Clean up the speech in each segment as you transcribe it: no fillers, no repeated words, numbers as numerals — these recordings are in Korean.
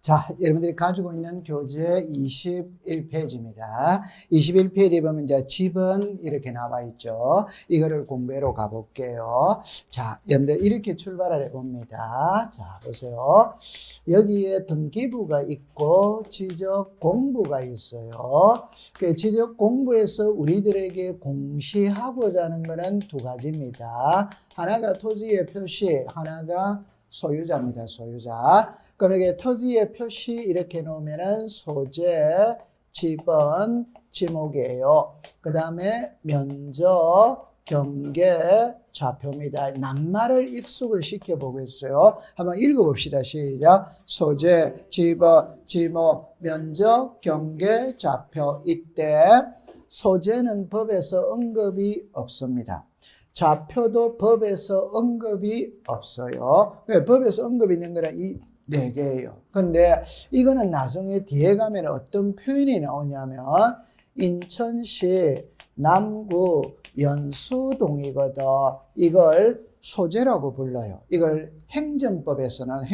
자, 여러분들이 가지고 있는 교재 21페이지입니다. 21페이지에 보면 이제 집은 이렇게 나와 있죠. 이거를 공부하러 가볼게요. 자, 여러분들 이렇게 출발을 해봅니다. 자, 보세요. 여기에 등기부가 있고 지적 공부가 있어요. 그 지적 공부에서 우리들에게 공시하고자 하는 것은 두 가지입니다. 하나가 토지의 표시, 하나가 소유자입니다. 소유자. 그럼 여기 토지의 표시 이렇게 놓으면은 소재, 지번, 지목이에요. 그 다음에 면적, 경계, 좌표입니다. 낱말을 익숙을 시켜보겠어요. 한번 읽어봅시다. 시작. 소재, 지번, 지목, 면적, 경계, 좌표. 이때 소재는 법에서 언급이 없습니다. 좌표도 법에서 언급이 없어요. 법에서 언급이 있는 거는 이 네 개예요. 근데 이거는 나중에 뒤에 가면 어떤 표현이 나오냐면 인천시 남구 연수동이거든. 이걸 소재라고 불러요. 이걸 행정법에서는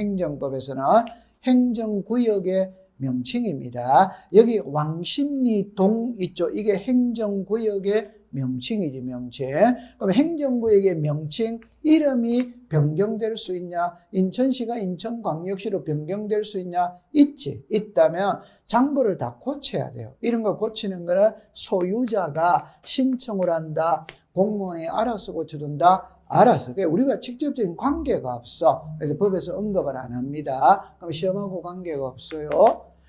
행정구역의 명칭입니다. 여기 왕십리동 있죠. 이게 행정구역의 명칭이지, 명칭. 그럼 행정구역의 명칭, 이름이 변경될 수 있냐? 인천시가 인천광역시로 변경될 수 있냐? 있지. 있다면 장부를 다 고쳐야 돼요. 이런 거 고치는 거는 소유자가 신청을 한다. 공무원이 알아서 고쳐준다. 알아서. 우리가 직접적인 관계가 없어. 그래서 법에서 언급을 안 합니다. 그럼 시험하고 관계가 없어요.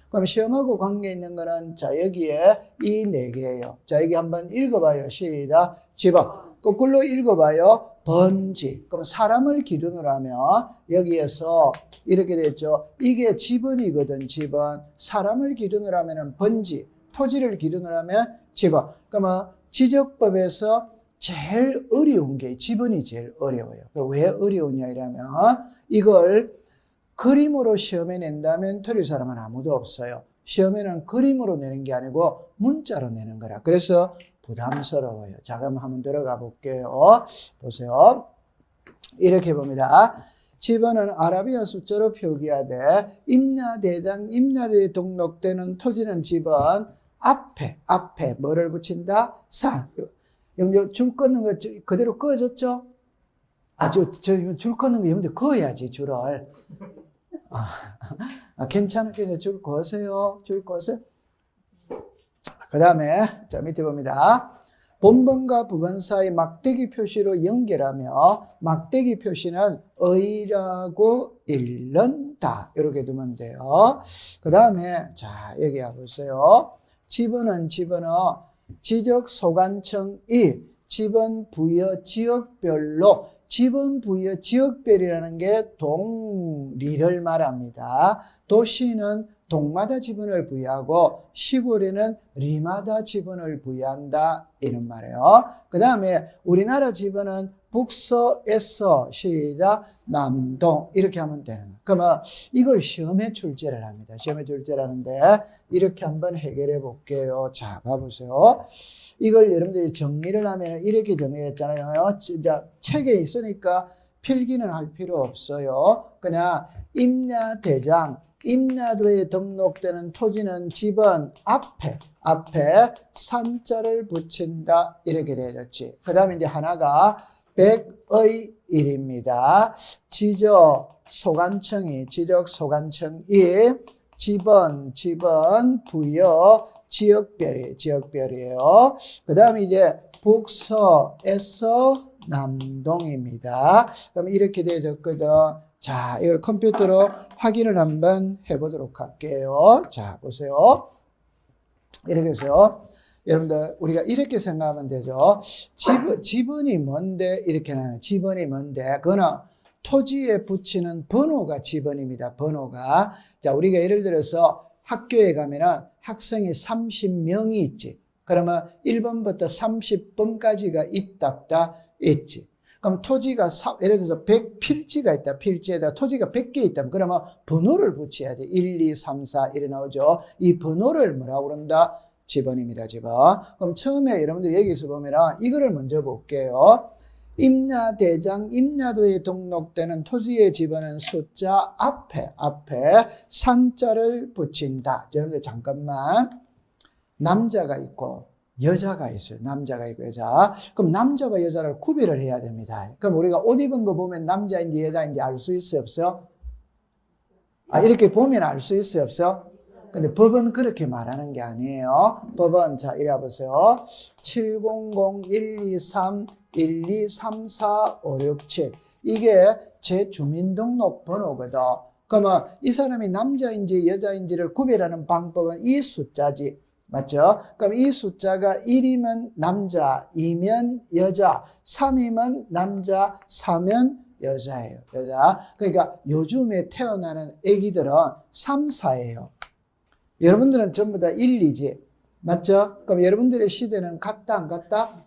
그럼 시험하고 관계 있는 거는 자 여기에 이 네 개예요. 자 여기 한번 읽어봐요. 시작. 지번. 거꾸로 읽어봐요. 번지. 그럼 사람을 기준으로 하면 여기에서 이렇게 됐죠. 이게 지번이거든. 지번. 사람을 기준으로 하면 번지. 토지를 기준으로 하면 지번. 그러면 지적법에서 제일 어려운 게 지번이 제일 어려워요. 왜 어려우냐 이러면 이걸 그림으로 시험에 낸다면 틀릴 사람은 아무도 없어요. 시험에는 그림으로 내는 게 아니고 문자로 내는 거라. 그래서 부담스러워요. 자, 그럼 한번 들어가 볼게요. 보세요. 이렇게 봅니다. 지번은 아라비아 숫자로 표기하되 임야대에 등록되는 토지는 지번 앞에 뭐를 붙인다? 사. 줄 끊는 거 그대로 꺼졌죠? 줄 끊는 거 여러분들 그어야지, 줄을. 괜찮을게요. 줄 거세요. 줄 거세요. 그 다음에, 자, 밑에 봅니다. 본번과 부번 사이 막대기 표시로 연결하며, 막대기 표시는 의라고 읽는다. 이렇게 두면 돼요. 그 다음에, 자, 여기 와보세요. 지번은 지적 소관청이 지번 부여 지역별로 지번 부여 지역별이라는 게 동리를 말합니다. 도시는 동마다 지번을 부여하고 시골에는 리마다 지번을 부여한다 이런 말이에요. 그 다음에 우리나라 지번은 북서에서 시작 남동 이렇게 하면 되는 거예요. 그러면 이걸 시험에 출제를 합니다. 시험에 출제를 하는데 이렇게 한번 해결해 볼게요. 자, 봐보세요. 이걸 여러분들이 정리를 하면 이렇게 정리했잖아요. 진짜 책에 있으니까 필기는 할 필요 없어요. 그냥 임야도에 등록되는 토지는 지번 앞에 산자를 붙인다. 이렇게 되었지. 그 다음에 이제 하나가 백의 일입니다. 지적 소관청이 지번 부여 지역별이에요. 그 다음에 이제 북서에서 남동입니다. 그럼 이렇게 되어졌거든. 자, 이걸 컴퓨터로 확인을 한번 해보도록 할게요. 자, 보세요. 이렇게 해서 여러분들 우리가 이렇게 생각하면 되죠. 지번이 뭔데 이렇게 나와요. 지번이 뭔데 그거는 토지에 붙이는 번호가 지번입니다. 번호가. 자, 우리가 예를 들어서 학교에 가면은 학생이 30명이 있지. 그러면 1번부터 30번까지가 있답다 있지. 그럼 토지가 예를 들어서 100필지가 있다. 필지에다 토지가 100개 있다면 그러면 번호를 붙여야 돼. 1, 2, 3, 4 이래 나오죠. 이 번호를 뭐라고 그런다? 지번입니다. 지번. 그럼 처음에 여러분들이 여기서 보면 이거를 먼저 볼게요. 임야대장, 임야도에 등록되는 토지의 지번은 숫자 앞에 산자를 붙인다. 여러분들 잠깐만. 남자가 있고 여자가 있어요. 남자가 있고 여자. 그럼 남자와 여자를 구별을 해야 됩니다. 그럼 우리가 옷 입은 거 보면 남자인지 여자인지 알 수 있어요, 없어요? 이렇게 보면 알 수 있어요, 없어요? 근데 법은 그렇게 말하는 게 아니에요. 법은 자, 이래 보세요. 700-123-1234-567 이게 제 주민등록번호거든. 그러면 이 사람이 남자인지 여자인지를 구별하는 방법은 이 숫자지. 맞죠? 그럼 이 숫자가 1이면 남자, 2면 여자, 3이면 남자, 4면 여자예요. 여자. 그러니까 요즘에 태어나는 아기들은 3, 4예요. 여러분들은 전부 다 1, 2지. 맞죠? 그럼 여러분들의 시대는 같다, 안 같다?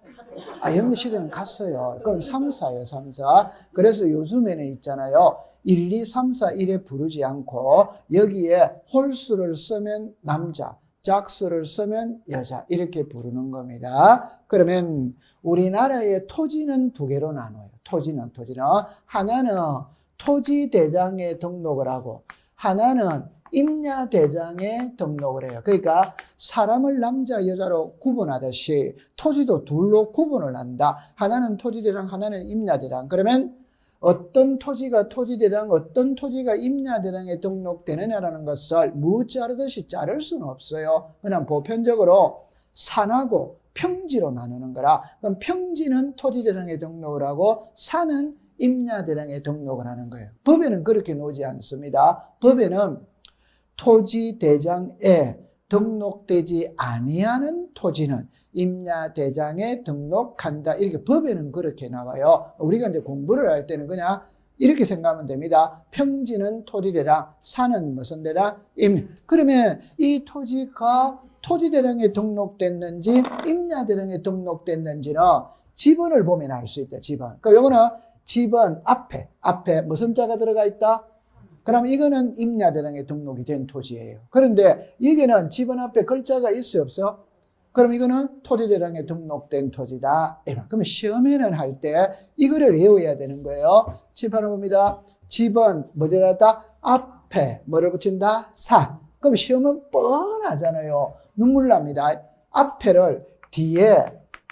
여러분들 시대는 같어요. 그럼 3, 4예요, 3, 4. 그래서 요즘에는 있잖아요. 1, 2, 3, 4, 1에 부르지 않고 여기에 홀수를 쓰면 남자, 짝수를 쓰면 여자 이렇게 부르는 겁니다. 그러면 우리나라의 토지는 두 개로 나눠요. 토지는 하나는 토지대장에 등록을 하고 하나는 임야대장에 등록을 해요. 그러니까 사람을 남자 여자로 구분하듯이 토지도 둘로 구분을 한다. 하나는 토지대장, 하나는 임야대장. 그러면 어떤 토지가 토지대장, 어떤 토지가 임야대장에 등록되느냐라는 것을 자르듯이 자를 수는 없어요. 그냥 보편적으로 산하고 평지로 나누는 거라. 그럼 평지는 토지대장에 등록을 하고 산은 임야대장에 등록을 하는 거예요. 법에는 그렇게 놓지 않습니다. 법에는 토지대장에 등록되지 아니하는 토지는 임야대장에 등록한다. 이렇게 법에는 그렇게 나와요. 우리가 이제 공부를 할 때는 그냥 이렇게 생각하면 됩니다. 평지는 토지대장, 산은 무슨 대장? 그러면 이 토지가 토지대장에 등록됐는지 임야대장에 등록됐는지는 지번을 보면 알 수 있다. 지번. 그러니까 요거는 지번 앞에 무슨 자가 들어가 있다? 그럼 이거는 임야대장에 등록이 된 토지예요. 그런데 여기는 지번 앞에 글자가 있어요, 없어요? 그럼 이거는 토지대장에 등록된 토지다. 그러면 시험에는 할 때 이거를 외워야 되는 거예요. 칠판을 봅니다. 지번 뭐에다 앞에 뭐를 붙인다? 사. 그럼 시험은 뻔하잖아요. 눈물 납니다. 앞에를 뒤에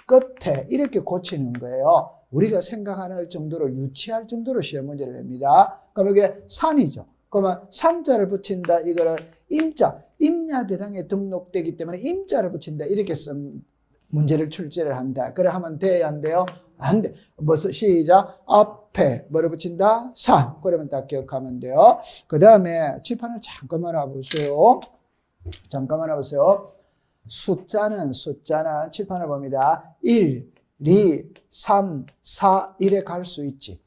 끝에 이렇게 고치는 거예요. 우리가 생각하는 정도로 유치할 정도로 시험 문제를 냅니다. 그럼 이게 산이죠. 그러면 산자를 붙인다. 이거를 임야대장에 등록되기 때문에 임자를 붙인다. 이렇게 쓴 문제를 출제를 한다. 그래 하면 돼요, 안 돼요? 안 돼. 시작. 앞에 뭐를 붙인다? 산. 그러면 딱 기억하면 돼요. 그 다음에 칠판을 잠깐만 와보세요. 숫자는 칠판을 봅니다. 1, 2, 3, 4, 1에 갈 수 있지.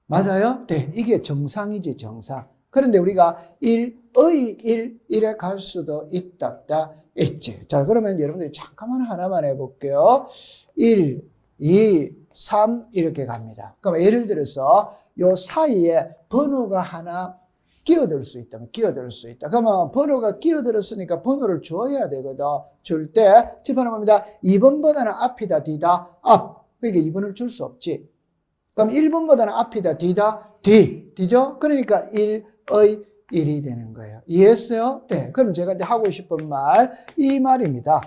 맞아요? 네, 이게 정상이지, 정상. 그런데 우리가 1에 갈 수도 있다, 있지. 자, 그러면 여러분들이 잠깐만 하나만 해볼게요. 1, 2, 3 이렇게 갑니다. 그럼 예를 들어서 요 사이에 번호가 하나 끼어들 수 있다. 그러면 번호가 끼어들었으니까 번호를 줘야 되거든. 줄 때 칠판을 봅니다. 2번보다는 앞이다, 뒤다, 앞. 그러니까 2번을 줄 수 없지. 그럼 1번보다는 앞이다, 뒤다, 뒤죠? 그러니까 1의 1이 되는 거예요. 이해했어요? 네. 그럼 제가 이제 하고 싶은 말, 이 말입니다.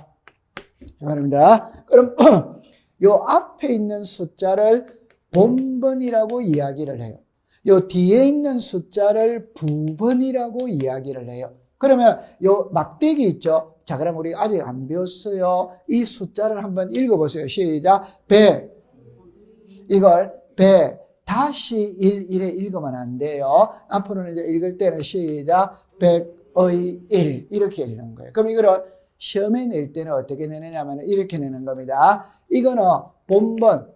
그럼 요 앞에 있는 숫자를 본번이라고 이야기를 해요. 요 뒤에 있는 숫자를 부번이라고 이야기를 해요. 그러면 요 막대기 있죠? 자, 그럼 우리 아직 안 배웠어요. 이 숫자를 한번 읽어보세요. 시작. 100. 이걸 100 다시 1에 읽으면 안 돼요. 앞으로는 이제 읽을 때는 시작. 100의 1 이렇게 읽는 거예요. 그럼 이거를 시험에 낼 때는 어떻게 내느냐면 이렇게 내는 겁니다. 이거는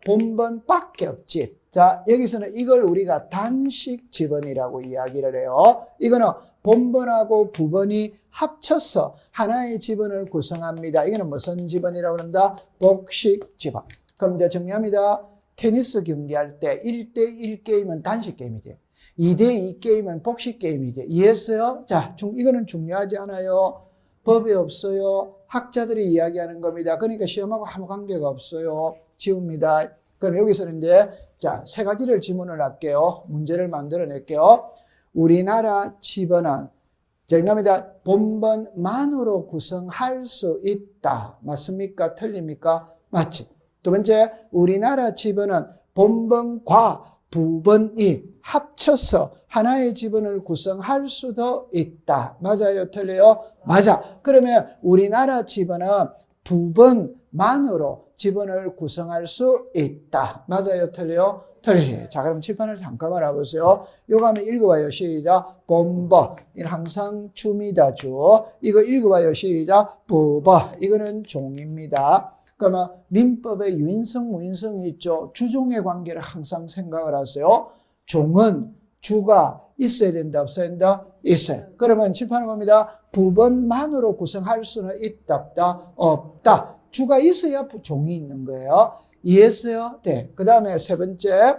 본번밖에 없지. 자, 여기서는 이걸 우리가 단식 지번이라고 이야기를 해요. 이거는 본번하고 부번이 합쳐서 하나의 지번을 구성합니다. 이거는 무슨 지번이라고 그런다? 복식 지번. 그럼 이제 정리합니다. 테니스 경기할 때 1대1 게임은 단식 게임이지. 2대2 게임은 복식 게임이지. 이해했어요? 자, 이거는 중요하지 않아요. 법에 없어요. 학자들이 이야기하는 겁니다. 그러니까 시험하고 아무 관계가 없어요. 지웁니다. 그럼 여기서는 이제 자, 세 가지를 지문을 할게요. 문제를 만들어 낼게요. 우리나라 집어는 정답입니다. 본번만으로 구성할 수 있다. 맞습니까? 틀립니까? 맞지. 두 번째, 우리나라 집어는 본번과 부번이 합쳐서 하나의 지번을 구성할 수도 있다. 맞아요? 틀려요? 맞아. 그러면 우리나라 지번은 부번만으로 지번을 구성할 수 있다. 맞아요? 틀려요? 틀려요. 자, 그럼 칠판을 잠깐만 알아보세요. 이거 한번 읽어봐요. 시작. 본버. 이건 항상 춤이다, 주. 이거 읽어봐요. 시작. 부버. 이거는 종입니다. 그러면 민법에 유인성, 무인성이 있죠. 주종의 관계를 항상 생각을 하세요. 종은 주가 있어야 된다, 없어야 된다? 있어요. 그러면 칠판을 봅니다. 부번만으로 구성할 수는 있다, 없다? 없다. 주가 있어야 종이 있는 거예요. 이해했어요? 네. 그 다음에 세 번째,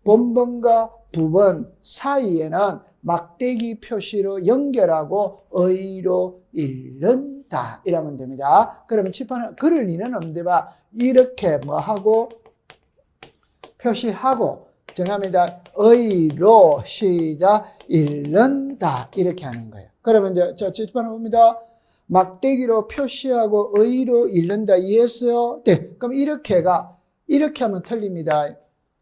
본번과 부번 사이에는 막대기 표시로 연결하고 의로 읽는다. 이러면 됩니다. 그러면 칠판은 글을 읽는 엄대봐. 이렇게 뭐 하고 표시하고 정합니다. 의로 시작 읽는다. 이렇게 하는 거예요. 그러면 이제 저 칠판을 봅니다. 막대기로 표시하고 의로 읽는다. 이해했어요? 네. 그럼 이렇게 하면 틀립니다.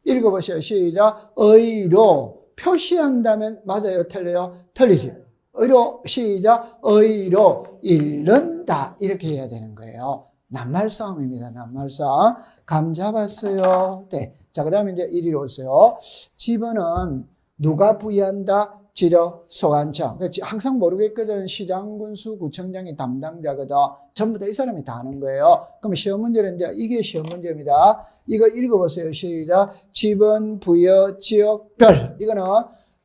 읽어보세요. 시작. 의로 표시한다면 맞아요? 틀려요? 틀리지. 의로 시작. 의로 읽는다. 이렇게 해야 되는 거예요. 낱말 싸움입니다. 낱말 싸움. 감 잡았어요. 네. 자, 그 다음에 이제 이리로 오세요. 집어는 누가 부여한다? 지력, 소관청. 항상 모르겠거든. 시장, 군수, 구청장이 담당자거든. 전부 다 이 사람이 다 하는 거예요. 그럼 시험 문제는 이제 이게 시험 문제입니다. 이거 읽어보세요. 시작. 지번, 부여, 지역, 별. 이거는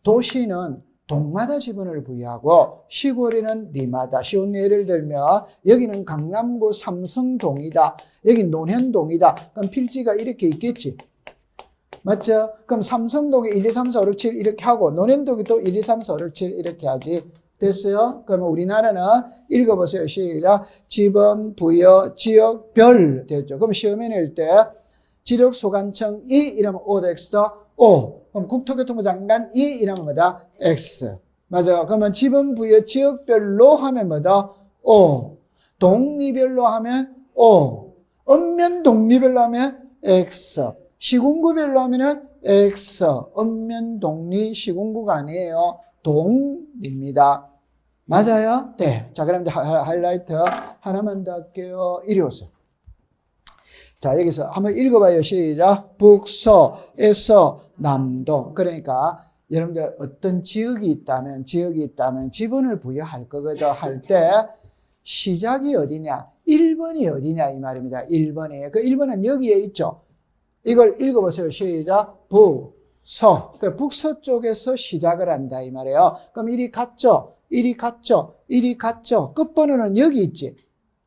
도시는 동마다 지번을 부여하고 시골에는 리마다. 쉬운 예를 들면 여기는 강남구 삼성동이다. 여기 논현동이다. 그럼 필지가 이렇게 있겠지. 맞죠? 그럼 삼성동에 1, 2, 3, 4, 5, 6, 7 이렇게 하고 논현동이 또 1, 2, 3, 4, 5, 6, 7 이렇게 하지. 됐어요? 그러면 우리나라는 읽어보세요. 시작. 지번, 부여, 지역, 별 됐죠. 그럼 시험에 낼 때 지력소관청이 이러면 O다 X다. O. 그럼 국토교통부 장관 이 이러면 뭐다? X. 맞아요. 그러면 지번, 부여, 지역별로 하면 뭐다? O. 동리별로 하면 O. 읍면 동리별로 하면 X. 시군구별로 하면은 X, 읍면, 동리, 시군구가 아니에요. 동리입니다. 맞아요? 네. 자, 그럼 하이라이트 하나만 더 할게요. 이리 오세요. 자, 여기서 한번 읽어봐요. 시작. 북서에서 남도. 그러니까 여러분들 어떤 지역이 있다면 지번을 부여할 거거든 할 때 시작이 어디냐? 1번이 어디냐 이 말입니다. 1번이. 그 1번은 여기에 있죠. 이걸 읽어보세요. 시작. 부서. 그러니까 북서 쪽에서 시작을 한다 이 말이에요. 그럼 이리 갔죠. 이리 갔죠. 끝번호는 여기 있지.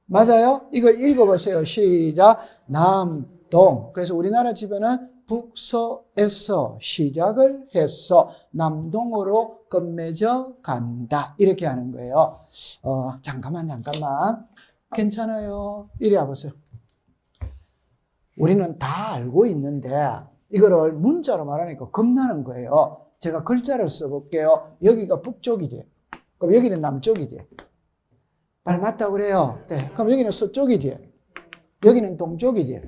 맞아요? 이걸 읽어보세요. 시작. 남동. 그래서 우리나라 집에는 북서에서 시작을 해서 남동으로 끝맺어 간다. 이렇게 하는 거예요. 잠깐만. 괜찮아요. 이리 와보세요. 우리는 다 알고 있는데 이거를 문자로 말하니까 겁나는 거예요. 제가 글자를 써볼게요. 여기가 북쪽이지. 그럼 여기는 남쪽이지. 말 맞다고 그래요. 네. 그럼 여기는 서쪽이지. 여기는 동쪽이지.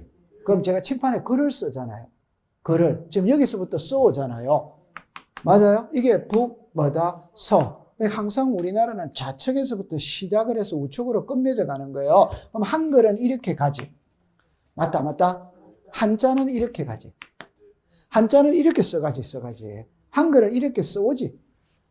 그럼 제가 칠판에 글을 쓰잖아요. 글을. 지금 여기서부터 써오잖아요. 맞아요? 이게 북, 뭐다, 서. 항상 우리나라는 좌측에서부터 시작을 해서 우측으로 끝맺어 가는 거예요. 그럼 한글은 이렇게 가지. 맞다. 한자는 이렇게 가지. 한자는 이렇게 써가지. 한글은 이렇게 써오지.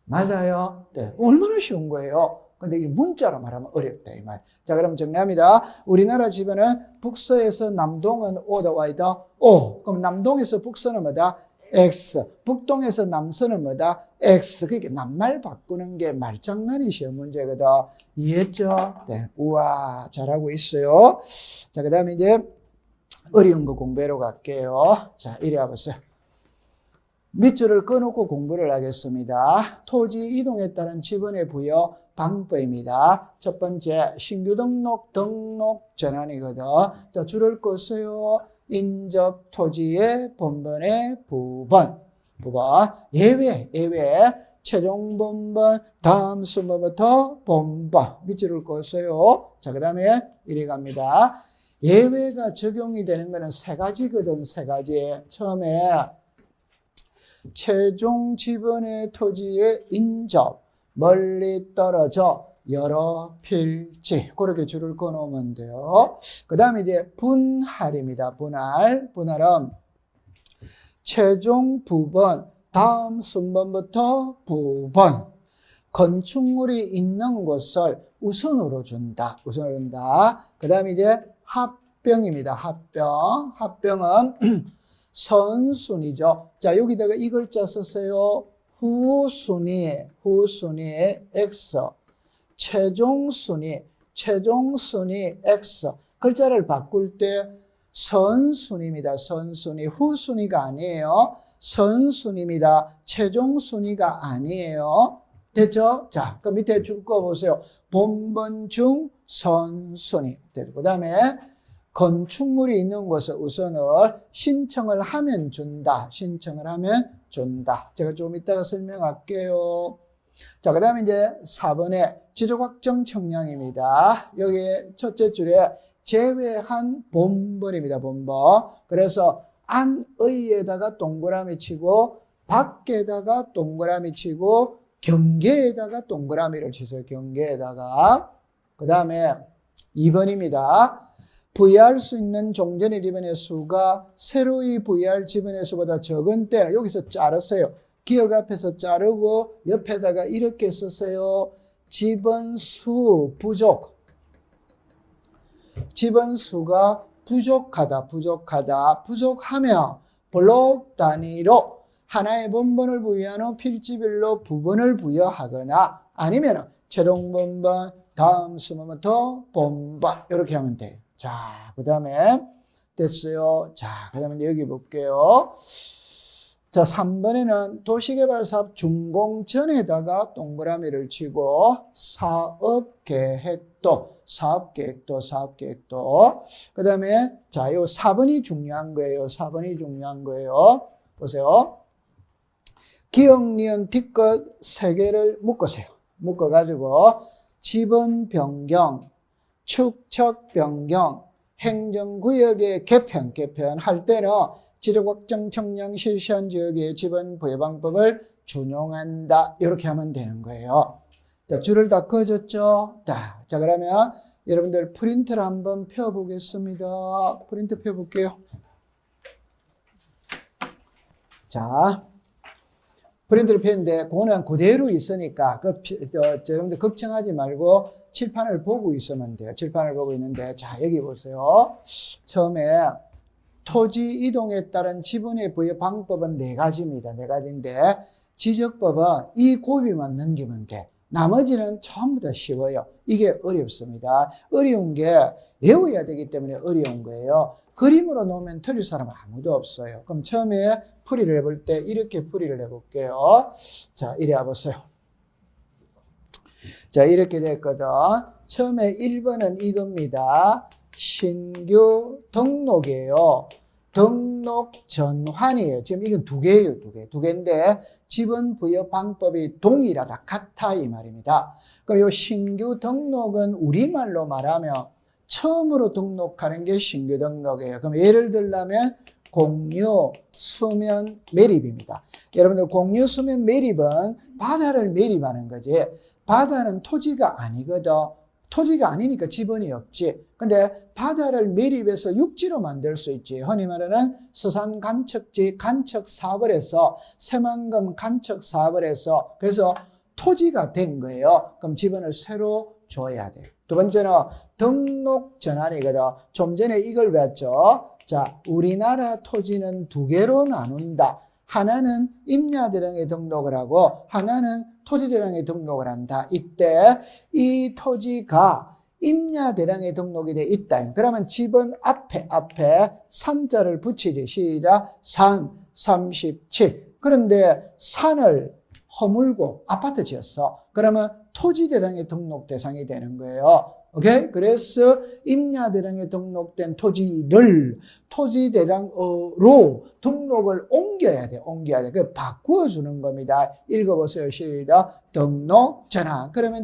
맞아요. 네. 얼마나 쉬운 거예요. 근데 이게 문자로 말하면 어렵다, 이 말. 자, 그럼 정리합니다. 우리나라 집에는 북서에서 남동은 O다, Y다, O. 그럼 남동에서 북서는 뭐다? X. 북동에서 남서는 뭐다? X. 그러니까 낱말 바꾸는 게 말장난이 시험 문제거든. 이해했죠? 네. 우와, 잘하고 있어요. 자, 그 다음에 이제 어려운 거 공부하러 갈게요. 자, 이리 와보세요. 밑줄을 끊고 공부를 하겠습니다. 토지 이동에 따른 지번의 부여 방법입니다. 첫 번째, 신규 등록 전환이거든. 자, 줄을 끄세요. 인접 토지의 본번의 부번. 예외. 최종 본번 다음 순번부터 본번. 밑줄을 그었어요. 자, 그 다음에 이래 갑니다. 예외가 적용이 되는 거는 세 가지거든, 세 가지. 처음에 최종 지번의 토지의 인접, 멀리 떨어져 여러 필지. 그렇게 줄을 꺼놓으면 돼요. 그 다음에 이제 분할입니다. 분할은 최종 부번, 다음 순번부터 부번. 건축물이 있는 곳을 우선으로 준다. 그 다음에 이제 합병입니다. 합병은 선순위죠. 자, 여기다가 이 글자 썼어요. 후순위 X. 최종순위 X. 글자를 바꿀 때 선순위입니다. 선순위. 후순위가 아니에요. 선순위입니다. 최종순위가 아니에요. 됐죠? 자, 그 밑에 줄 거 보세요. 본번 중 선순위. 그 다음에 건축물이 있는 곳에 우선을 신청을 하면 준다. 제가 좀 이따가 설명할게요. 자, 그 다음에 이제 4번에 지적확정 청량입니다. 여기 첫째 줄에 제외한 본번입니다. 본번. 그래서 안의에다가 동그라미 치고 밖에다가 동그라미 치고 경계에다가 동그라미를 치세요. 경계에다가. 그 다음에 2번입니다. 부여할 수 있는 종전의 지번의 수가 새로이 부여할 지번의 수보다 적은 때는 여기서 자르세요. 기억 앞에서 자르고 옆에다가 이렇게 썼어요. 지번수 부족. 지번수가 부족하면 블록 단위로 하나의 본번을 부여한 후 필지별로 부번을 부여하거나 아니면 최종 본번, 다음 순번부터 본번 이렇게 하면 돼요. 자, 그 다음에 됐어요. 자, 그 다음에 여기 볼게요. 자, 3번에는 도시개발사업 준공 전에다가 동그라미를 치고 사업계획도. 그 다음에 자, 요 4번이 중요한 거예요. 보세요. 기억, 니은, 뒤끝 3개를 묶으세요. 묶어가지고 지번 변경, 축척 변경, 행정구역의 개편할 때는 지적확정 청량 실시한 지역의 지번 부여 방법을 준용한다. 이렇게 하면 되는 거예요. 자, 줄을 다 그어줬죠? 자, 그러면 여러분들 프린트를 한번 펴보겠습니다. 프린트 펴볼게요. 자, 프린트를 폈는데 그거는 그대로 있으니까 여러분들 걱정하지 말고 칠판을 보고 있으면 돼요. 칠판을 보고 있는데 자, 여기 보세요. 처음에 토지 이동에 따른 지분의 부여 방법은 4가지입니다. 4가지인데 지적법은 이 고비만 넘기면 돼. 나머지는 전부 다 쉬워요. 이게 어렵습니다. 어려운 게 외워야 되기 때문에 어려운 거예요. 그림으로 놓으면 틀릴 사람은 아무도 없어요. 그럼 처음에 풀이를 해볼 때 이렇게 풀이를 해볼게요. 자, 이래 와보세요. 자, 이렇게 됐거든. 처음에 1번은 이겁니다. 신규 등록이에요. 등록 전환이에요. 지금 이건 2개예요. 2개인데 지분 부여 방법이 동일하다. 같아 이 말입니다. 그럼 이 신규 등록은 우리말로 말하면 처음으로 등록하는 게 신규 등록이에요. 그럼 예를 들자면 공유 수면 매립입니다. 여러분들 공유 수면 매립은 바다를 매립하는 거지. 바다는 토지가 아니거든. 토지가 아니니까 지분이 없지. 근데 바다를 매립해서 육지로 만들 수 있지. 흔히 말하는 서산 간척지 간척 사업을 해서 새만금 간척 사업을 해서 그래서 토지가 된 거예요. 그럼 지분을 새로 줘야 돼. 두 번째는 등록 전환이거든. 좀 전에 이걸 배웠죠. 자, 우리나라 토지는 2개로 나눈다. 하나는 임야대령에 등록을 하고 하나는 토지대령에 등록을 한다. 이때 이 토지가 임야대령에 등록이 돼 있다. 그러면 지번 앞에 산자를 붙이지. 시작. 산 37. 그런데 산을 허물고 아파트 지었어. 그러면 토지대장의 등록 대상이 되는 거예요. 오케이? 그래서 임야대장에 등록된 토지를 토지대장으로 등록을 옮겨야 돼. 그 바꾸어 주는 겁니다. 읽어보세요. 시작. 등록 전환. 그러면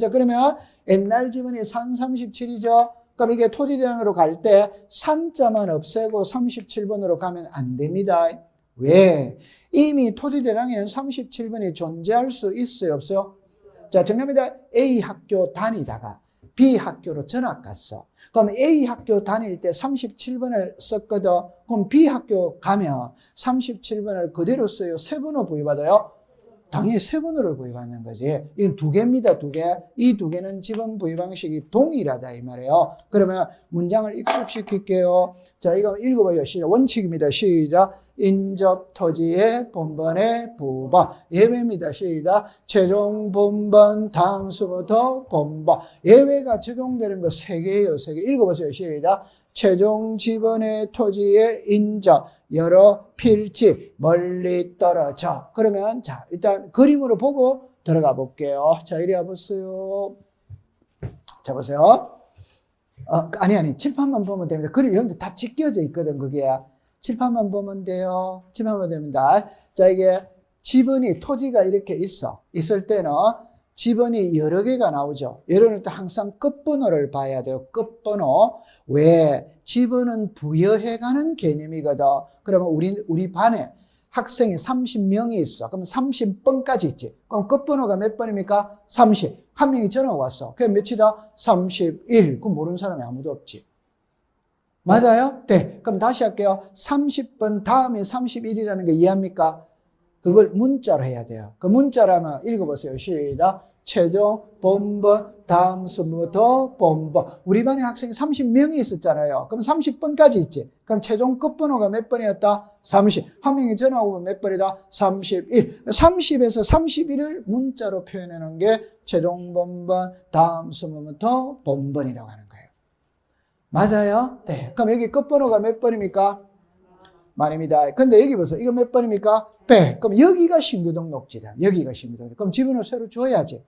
옛날 지분이 산 37이죠. 그럼 이게 토지대장으로 갈 때 산자만 없애고 37번으로 가면 안 됩니다. 왜? 이미 토지대장에는 37번이 존재할 수 있어요, 없어요? 자, 정리합니다. A 학교 다니다가 B 학교로 전학 갔어. 그럼 A 학교 다닐 때 37번을 썼거든. 그럼 B 학교 가면 37번을 그대로 써요? 세 번호 부여받아요? 당연히 세 번호를 부여받는 거지. 이건 두 개입니다, 두 개. 이 두 개는 지분 부여 방식이 동일하다, 이 말이에요. 그러면 문장을 익숙시킬게요. 자, 이거 읽어봐요. 시작. 원칙입니다. 시작. 인접 토지의 본번의 부번. 예외입니다. 시작. 최종 본번 다음 수부터 본번. 예외가 적용되는 거 세 개예요, 세 개. 읽어보세요. 시작. 최종 지번의 토지의 인접, 여러 필지, 멀리 떨어져. 그러면 자, 일단 그림으로 보고 들어가 볼게요. 자, 이리 와보세요. 자, 보세요. 아니, 칠판만 보면 됩니다. 그림 여러분들 다 찢겨져 있거든, 그게. 칠판만 보면 돼요. 칠판만 보면 됩니다. 자, 이게 지번이, 토지가 이렇게 있을 때는 지번이 여러 개가 나오죠. 여러분들 항상 끝번호를 봐야 돼요. 끝번호. 왜? 지번은 부여해가는 개념이거든. 그러면 우리 반에 학생이 30명이 있어. 그럼 30번까지 있지. 그럼 끝번호가 몇 번입니까? 30. 한 명이 전화가 왔어. 그게 몇이다? 31. 그럼 모르는 사람이 아무도 없지. 맞아요? 네. 그럼 다시 할게요. 30번 다음에 31이라는 거 이해합니까? 그걸 문자로 해야 돼요. 그 문자라면 읽어보세요. 시작. 최종 본번 다음 수부터 본번. 우리 반에 학생이 30명이 있었잖아요. 그럼 30번까지 있지. 그럼 최종 끝번호가 몇 번이었다? 30. 한 명이 전화 오면 몇 번이다? 31. 30에서 31을 문자로 표현해 놓은 게 최종 본번 다음 수부터 본번이라고 하는 거예요. 맞아요? 네. 그럼 여기 끝번호가 몇 번입니까? 말입니다. 근데 여기 보세요. 이거 몇 번입니까? 100. 그럼 여기가 신규 등록지다. 여기가 신규 등록. 그럼 지분을 새로 줘야지.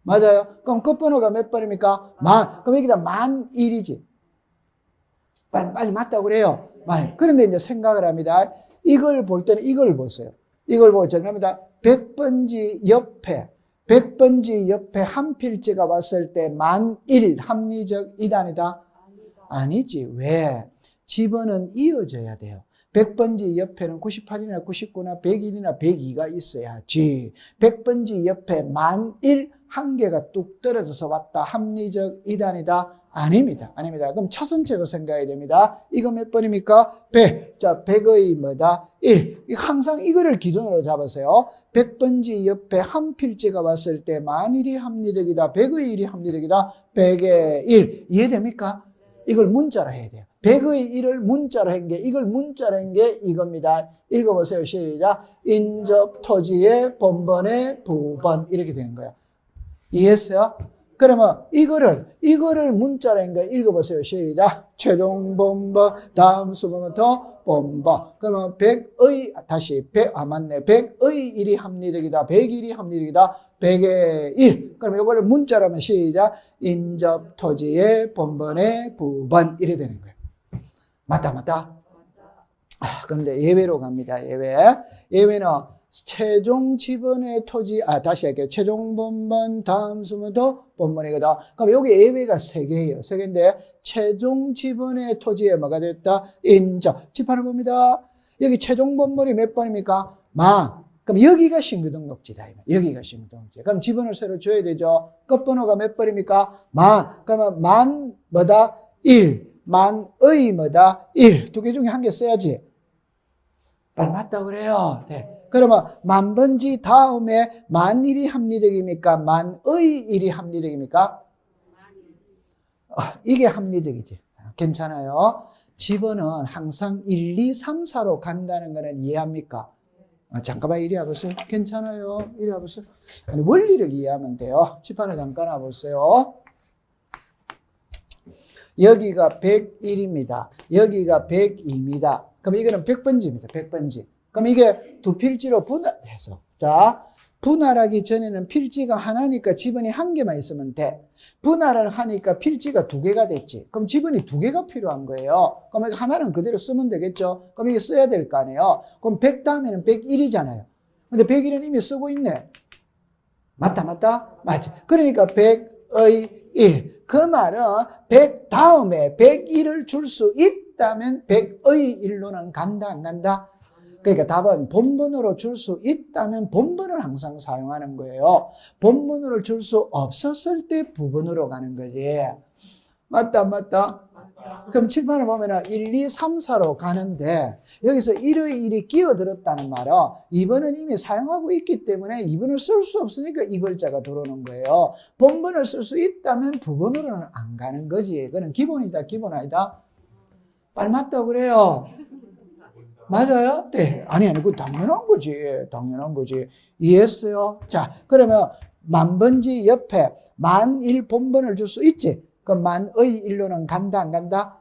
맞아요? 그럼 끝번호가 몇 번입니까? 만. 그럼 여기다 1001이지. 빨리 맞다고 그래요. 그런데 이제 생각을 합니다. 이걸 볼 때는 이걸 보세요. 이걸 보고 정리합니다. 100번지 옆에 한 필지가 왔을 때 1001 합리적 이단이다? 아니지. 왜? 지번은 이어져야 돼요. 100번지 옆에는 98이나 99나 101이나 102가 있어야지. 100번지 옆에 1001 한 개가 뚝 떨어져서 왔다. 합리적 이단이다? 아닙니다. 그럼 차선책으로 생각해야 됩니다. 이거 몇 번입니까? 100. 자, 100의 뭐다? 1. 항상 이거를 기준으로 잡으세요. 100번지 옆에 한 필지가 왔을 때 1001이 합리적이다. 100의 1이 합리적이다. 100의 1. 이해됩니까? 이걸 문자로 해야 돼요. 100의 1을 문자로 한 게, 이걸 문자로 한 게 이겁니다. 읽어보세요. 시작. 인접 토지의 본번의 부번. 이렇게 되는 거예요. 이해했어요? 그러면 이거를 문자로 한 거 읽어보세요. 시작. 최종 본번, 다음 수부부터 본번. 그러면 100의, 다시 100, 맞네. 100의 1이 합리적이다. 101이 합리적이다. 100의 1. 그러면 이거를 문자로 하면 시작. 인접 토지의 본번의 부번. 이래 되는 거예요. 맞다. 그런데 예외로 갑니다. 예외는 최종 지번의 토지, 다시 할게요. 최종 본번, 다음 수부터 본번이거든. 그럼 여기 예외가 3개예요. 3개인데, 최종 지번의 토지에 뭐가 됐다? 인접. 칠판을 봅니다. 여기 최종 본번이 몇 번입니까? 만. 그럼 여기가 신규 등록지다. 여기가 신규 등록지. 그럼 지번을 새로 줘야 되죠. 끝번호가 몇 번입니까? 만. 그러면 만, 뭐다? 1. 만의 뭐다? 1. 두 개 중에 한 개 써야지. 맞다고 그래요. 네. 그러면 만번지 다음에 1001이 합리적입니까? 1001이 합리적입니까? 이게 합리적이지. 괜찮아요. 지번은 항상 1, 2, 3, 4로 간다는 거는 이해합니까? 잠깐만 이리 와보세요. 괜찮아요. 이리 와보세요. 아니, 원리를 이해하면 돼요. 칠판을 잠깐 와보세요. 여기가 101입니다. 여기가 102입니다. 그럼 이거는 100번지입니다. 100번지. 그럼 이게 두 필지로 분할해서. 자, 분할하기 전에는 필지가 하나니까 지분이 한 개만 있으면 돼. 분할을 하니까 필지가 두 개가 됐지. 그럼 지분이 두 개가 필요한 거예요. 그럼 하나는 그대로 쓰면 되겠죠. 그럼 이게 써야 될 거 아니에요. 그럼 100 다음에는 101이잖아요. 근데 101은 이미 쓰고 있네. 맞다. 맞지. 그러니까 100의 1. 그 말은 100 다음에 101을 줄 수 있다면 100의 1로는 간다, 안 간다? 그러니까 답은 본분으로 줄 수 있다면 본분을 항상 사용하는 거예요. 본분으로 줄 수 없었을 때 부분으로 가는 거지. 맞다. 그럼 칠판을 보면 1, 2, 3, 4로 가는데 여기서 1의 1이 끼어들었다는 말은 2번은 이미 사용하고 있기 때문에 2번을 쓸 수 없으니까 이 글자가 들어오는 거예요. 본분을 쓸 수 있다면 부분으로는 안 가는 거지. 그건 기본이다, 기본 아니다? 빨리 맞다고 그래요. 맞아요? 네. 아니, 그거 당연한 거지. 이해했어요? 자, 그러면 만번지 옆에 만일 본번을 줄 수 있지? 그럼 만의 일로는 간다, 안 간다?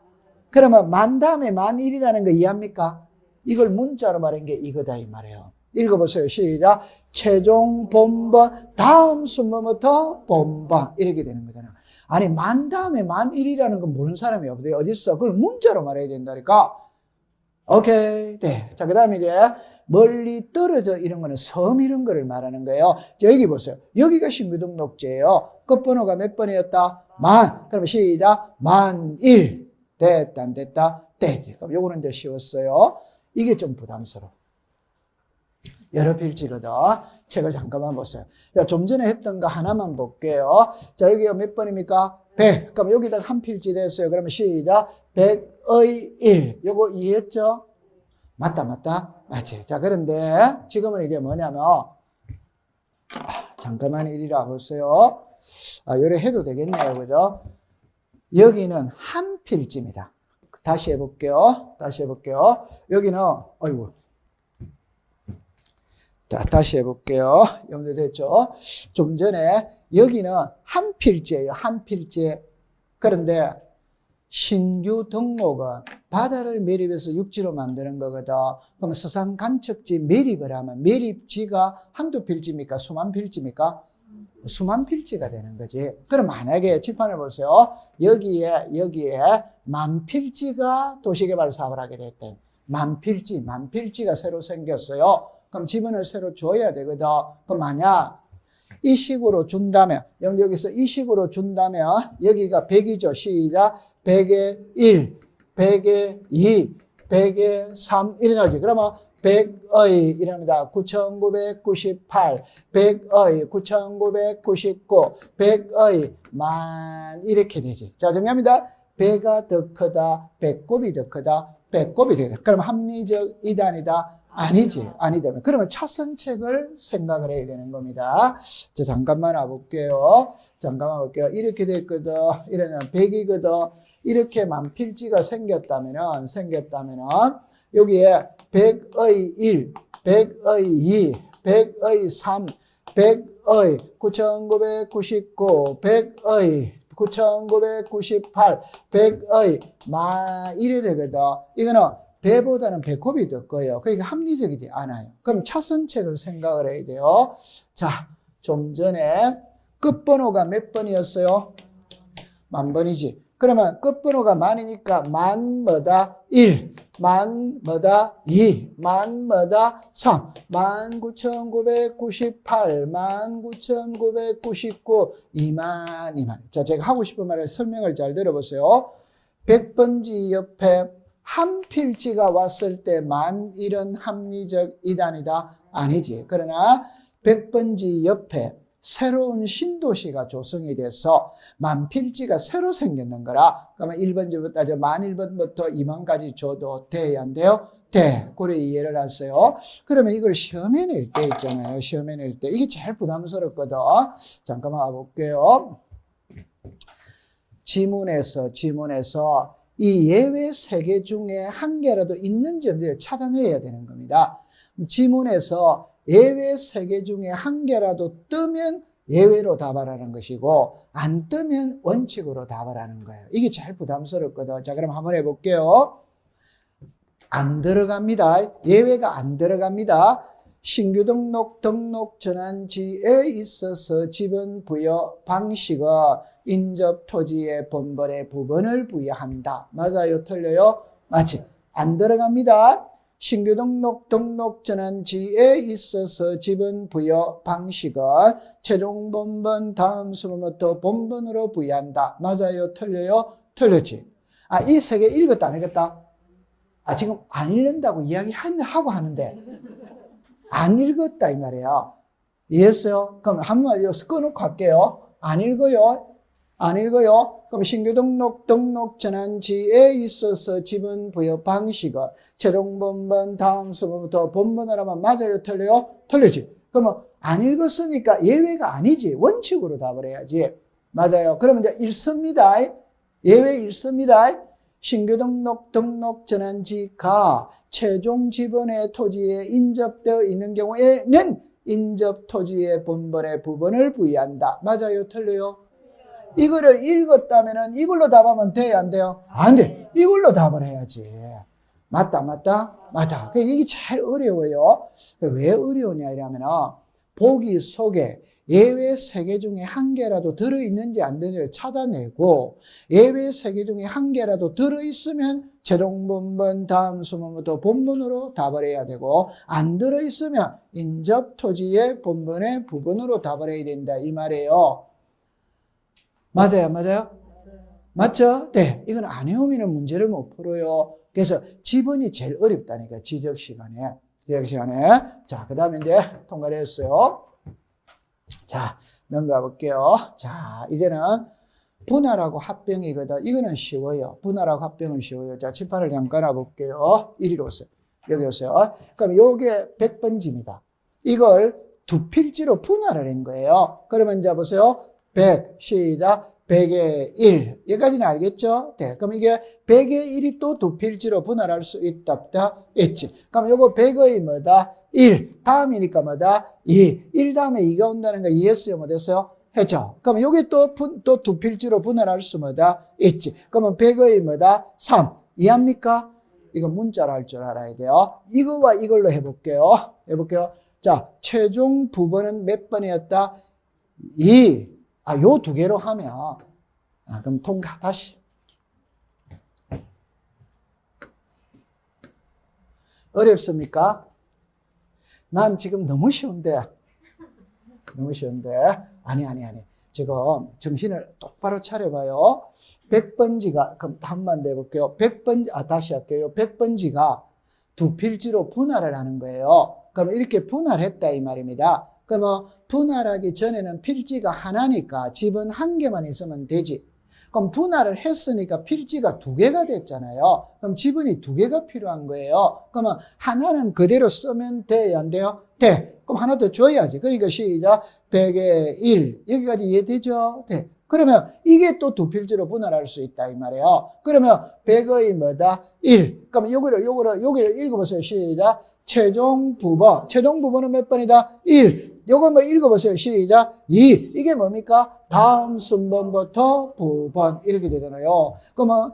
그러면 만 다음에 만일이라는 거 이해합니까? 이걸 문자로 말한 게 이거다, 이 말이에요. 읽어보세요. 시작. 최종 본번, 다음 순번부터 본번. 이렇게 되는 거잖아요. 아니, 만 다음에 만일이라는 건 모르는 사람이 어딨어? 그걸 문자로 말해야 된다니까. 오케이. 네. 자, 그 다음에 이제 멀리 떨어져 이런 거는 섬 이런 거를 말하는 거예요. 자, 여기 보세요. 여기가 신규등록제예요. 끝번호가 몇 번이었다? 만. 그럼 시작. 만일. 됐다, 안 됐다? 됐지. 그럼 요거는 이제 쉬웠어요. 이게 좀 부담스러워. 여러 필지거든. 책을 잠깐만 보세요. 자, 좀 전에 했던 거 하나만 볼게요. 자, 여기가 몇 번입니까? 100. 그럼 여기다가 한 필지 됐어요. 그러면 시작. 100의 1. 요거 이해했죠? 맞다. 맞지. 자, 그런데 지금은 이게 뭐냐면, 잠깐만 이리라 보세요. 요래 해도 되겠네요. 그죠? 여기는 한 필지입니다. 다시 해볼게요. 여기는, 어이구. 자, 다시 해볼게요. 연결됐죠? 좀 전에 여기는 한 필지예요. 한 필지. 그런데 신규 등록은 바다를 매립해서 육지로 만드는 거거든. 그럼 서산 간척지 매립을 하면 매립지가 한두 필지입니까? 수만 필지입니까? 수만 필지가 되는 거지. 그럼 만약에 칠판을 보세요. 여기에 만 필지가 도시개발 사업을 하게 됐대. 만 필지가 새로 생겼어요. 그럼 지분을 새로 줘야 되거든. 그럼 만약 이 식으로 준다면, 여기서 이 식으로 준다면, 여기가 100이죠. 시작. 100에 1, 100에 2, 100에 3, 이래 나오지. 그러면 100의, 이랍니다. 9,998, 100의 9,999, 100의 만, 이렇게 되지. 자, 정리합니다. 100가 더 크다, 100곱이 더 크다, 100곱이 되다. 그럼 합리적 이단이다. 아니지. 아니다. 그러면 차선책을 생각을 해야 되는 겁니다. 자, 잠깐만 와볼게요. 이렇게 됐거든. 이러면 100이거든. 이렇게만 필지가 생겼다면은, 여기에 100의 1, 100의 2, 100의 3, 100의 9,999, 100의 9,998, 100의 만, 이래 되거든. 이거는 배보다는 배꼽이 더 커요. 그러니까 합리적이지 않아요. 그럼 차선책을 생각을 해야 돼요. 자, 좀 전에 끝번호가 몇 번이었어요? 만 번이지. 그러면 끝번호가 만이니까 만 뭐다? 1, 만 뭐다? 2, 만 뭐다? 3, 19,998, 19,999, 2만. 자, 제가 하고 싶은 말을 설명을 잘 들어보세요. 100번지 옆에 한 필지가 왔을 때 만일은 합리적 이단이다? 아니지. 그러나 100번지 옆에 새로운 신도시가 조성이 돼서 만 필지가 새로 생겼는 거라. 그러면 1번지부터 만 1번부터 2만까지 줘도 돼야 안 돼요? 돼. 그래 이해를 하세요. 그러면 이걸 시험에 낼 때 있잖아요. 시험에 낼 때. 이게 제일 부담스럽거든. 잠깐만 와볼게요. 지문에서 이 예외 3개 중에 한 개라도 있는지 없는지 차단해야 되는 겁니다. 지문에서 예외 3개 중에 한 개라도 뜨면 예외로 답을 하는 것이고 안 뜨면 원칙으로 답을 하는 거예요. 이게 제일 부담스럽거든. 자, 그럼 한번 해볼게요. 안 들어갑니다. 예외가 안 들어갑니다. 신규 등록 전환지에 있어서 지분 부여 방식은 인접 토지의 본번의 부분을 부여한다. 맞아요? 틀려요? 맞지? 안 들어갑니다. 신규 등록 전환지에 있어서 지분 부여 방식은 최종 본번 다음 수부부터 본번으로 부여한다. 맞아요? 틀려요? 틀렸지? 이 세 개 읽었다 안 읽었다? 지금 안 읽는다고 이야기하고 하는데 안 읽었다 이 말이야. 이해했어요? 그럼 한번 여기서 꺼놓고 할게요. 안 읽어요? 안 읽어요? 그럼 신규 등록 전환지에 있어서 지분 부여 방식은 최종 본번 다음 수부부터 본번으로 하면 맞아요? 틀려요? 틀리지? 그러면 안 읽었으니까 예외가 아니지. 원칙으로 답을 해야지. 맞아요. 그러면 이제 읽습니다. 예외 읽습니다. 신규 등록 전환지가 최종 지분의 토지에 인접되어 있는 경우에는 인접 토지의 본번의 부분을 부여한다. 맞아요? 틀려요? 이거를 읽었다면 이걸로 답하면 돼요? 안 돼요? 안 돼. 이걸로 답을 해야지. 맞다. 이게 제일 어려워요. 왜 어려우냐 이러면 보기 속에 예외 3개 중에 1개라도 들어있는지 안 되는지를 찾아내고 예외 3개 중에 1개라도 들어있으면 최종 본번 다음 수문부터 본번으로 답을 해야 되고 안 들어있으면 인접 토지의 본번의 부분으로 답을 해야 된다 이 말이에요. 맞아요? 맞죠? 네. 이건 안 해오면 문제를 못 풀어요. 그래서 지분이 제일 어렵다니까 지적 시간에. 자, 그 다음에 이제 통과를 했어요. 자, 넘어가 볼게요. 자, 이제는 분할하고 합병이거든. 이거는 쉬워요. 분할하고 합병은 쉬워요. 자, 칠판을 잠깐 놔볼게요. 이리로 오세요. 여기 오세요. 그럼 요게 100번지입니다. 이걸 두 필지로 분할을 한 거예요. 그러면 이제 보세요. 100, 시작. 100의 1. 여기까지는 알겠죠? 네. 그럼 이게 100의 1이 또 두 필지로 분할할 수 있다, 없다? 있지. 그럼 요거 100의 뭐다? 1. 다음이니까 뭐다? 2. 1 다음에 2가 온다는 거 이해했어요? 못했어요? 했죠? 그럼 요게 또 두 필지로 분할할 수 뭐다? 있지. 그러면 100의 뭐다? 3. 이해합니까? 이거 문자로 할 줄 알아야 돼요. 이거와 이걸로 해볼게요. 자, 최종 부분은 몇 번이었다? 2. 요 두 개로 하면, 그럼 통과, 다시. 어렵습니까? 난 지금 너무 쉬운데. 아니. 지금 정신을 똑바로 차려봐요. 100번지가, 그럼 한 번 더 해볼게요. 100번지, 다시 할게요. 100번지가 두 필지로 분할을 하는 거예요. 그럼 이렇게 분할했다, 이 말입니다. 그러면 분할하기 전에는 필지가 하나니까 지분 1개만 있으면 되지. 그럼 분할을 했으니까 필지가 2개가 됐잖아요. 그럼 지분이 2개가 필요한 거예요. 그러면 하나는 그대로 쓰면 돼요? 안 돼요? 돼. 그럼 하나 더 줘야지. 그러니까 시작. 100의 1. 여기까지 이해되죠? 돼. 그러면 이게 또 두 필지로 분할할 수 있다 이 말이에요. 그러면 100의 뭐다? 1. 그러면 여기를 읽어보세요. 시작. 최종 부분은 몇 번이다? 1. 요거 뭐 읽어보세요. 시작. 2. 이게 뭡니까? 다음 순번부터 부번. 이렇게 되잖아요. 그러면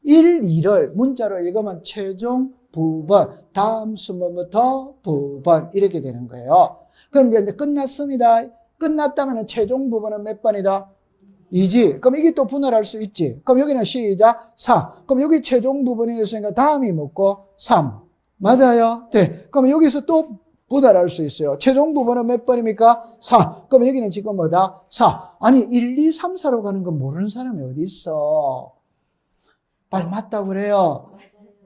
1, 2를 문자로 읽으면 최종 부번. 다음 순번부터 부번. 이렇게 되는 거예요. 그럼 이제 끝났습니다. 끝났다면 최종 부분은 몇 번이다? 2지. 그럼 이게 또 분할할 수 있지. 그럼 여기는 시작. 4. 그럼 여기 최종 부분이 있으니까 다음이 뭐고? 3. 맞아요? 네. 그럼 여기서 또 분할할 수 있어요. 최종 부분은 몇 번입니까? 4. 그럼 여기는 지금 뭐다? 4. 아니, 1, 2, 3, 4로 가는 거 모르는 사람이 어디 있어? 빨리 맞다고 그래요.